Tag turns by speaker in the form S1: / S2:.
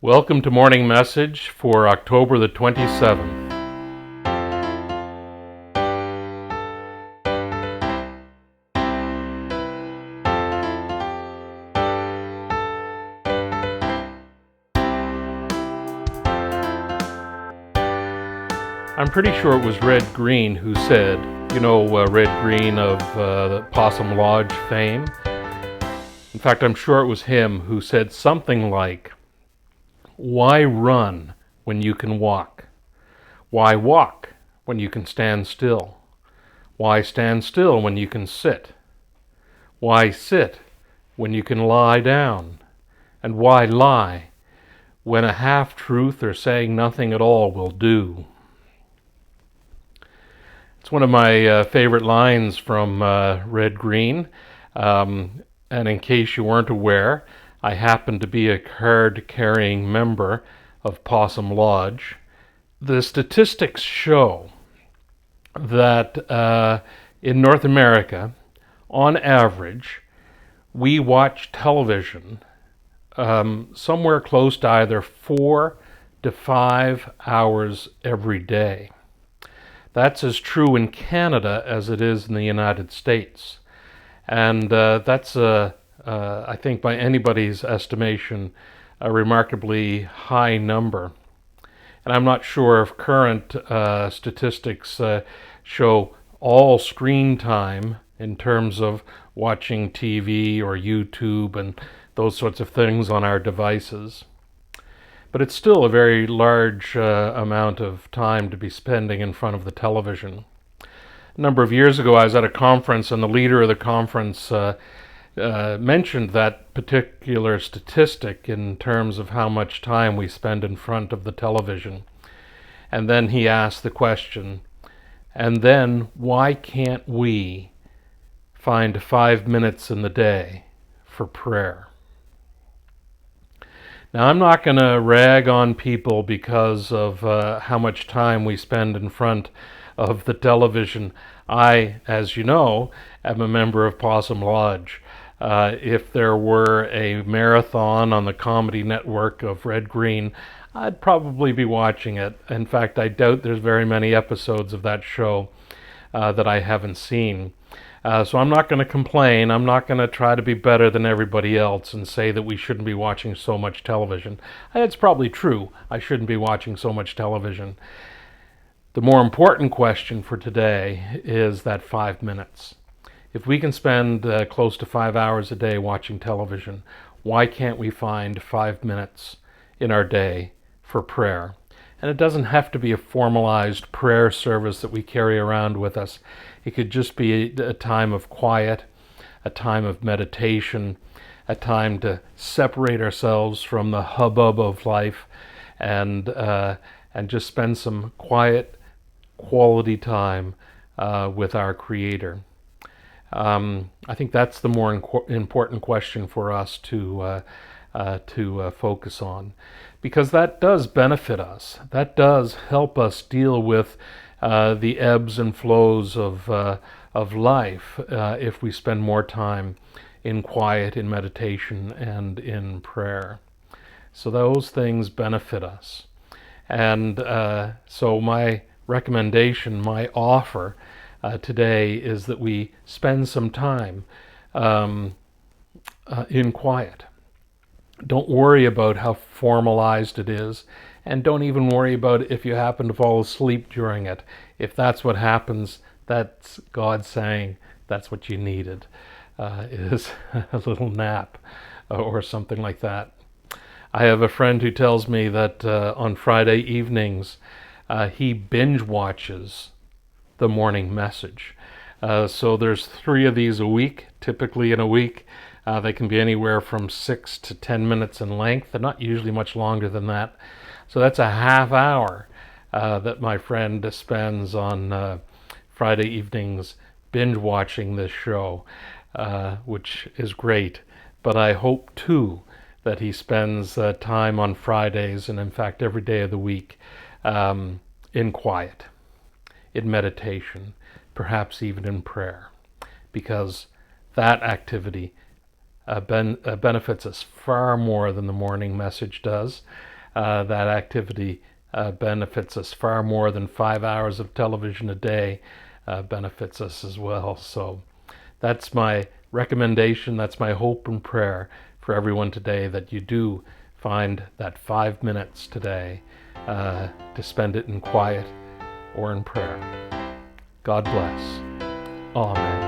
S1: Welcome to Morning Message for October the 27th. I'm pretty sure it was Red Green who said, Red Green of the Possum Lodge fame. In fact, I'm sure it was him who said something like, "Why run when you can walk? Why walk when you can stand still? Why stand still when you can sit? Why sit when you can lie down? And why lie when a half-truth or saying nothing at all will do?" It's one of my favorite lines from Red Green. And in case you weren't aware, I happen to be a card-carrying member of Possum Lodge. The statistics show that in North America, on average, we watch television somewhere close to either 4 to 5 hours every day. That's as true in Canada as it is in the United States. And that's, I think, by anybody's estimation, a remarkably high number. And I'm not sure if current statistics show all screen time in terms of watching TV or YouTube and those sorts of things on our devices. But it's still a very large amount of time to be spending in front of the television. A number of years ago, I was at a conference, and the leader of the conference mentioned that particular statistic in terms of how much time we spend in front of the television. And then he asked the question, and then why can't we find 5 minutes in the day for prayer? Now, I'm not going to rag on people because of how much time we spend in front of the television. I, as you know, am a member of Possum Lodge. If there were a marathon on the comedy network of Red Green, I'd probably be watching it. In fact, I doubt there's very many episodes of that show that I haven't seen. So I'm not going to complain. I'm not going to try to be better than everybody else and say that we shouldn't be watching so much television. It's probably true. I shouldn't be watching so much television. The more important question for today is that 5 minutes. If we can spend close to 5 hours a day watching television, why can't we find 5 minutes in our day for prayer? And it doesn't have to be a formalized prayer service that we carry around with us. It could just be a time of quiet, a time of meditation, a time to separate ourselves from the hubbub of life and just spend some quiet, quality time with our Creator. I think that's the more important question for us to focus on, because that does benefit us. That does help us deal with the ebbs and flows of life if we spend more time in quiet, in meditation, and in prayer. So those things benefit us. And so my recommendation, my offer today is that we spend some time in quiet. Don't worry about how formalized it is, and don't even worry about if you happen to fall asleep during it. If that's what happens, that's God saying that's what you needed, is a little nap or something like that. I have a friend who tells me that on Friday evenings he binge watches the morning message. So there's 3 of these a week, typically in a week. They can be anywhere from 6 to 10 minutes in length. They're not usually much longer than that. So that's a half hour that my friend spends on Friday evenings binge watching this show, which is great. But I hope too that he spends time on Fridays, and in fact every day of the week, in quiet, in meditation, perhaps even in prayer, because that activity benefits us far more than the morning message does. That activity benefits us far more than 5 hours of television a day benefits us as well. So that's my recommendation. That's my hope and prayer for everyone today, that you do find that 5 minutes today to spend it in quiet or in prayer. God bless. Amen.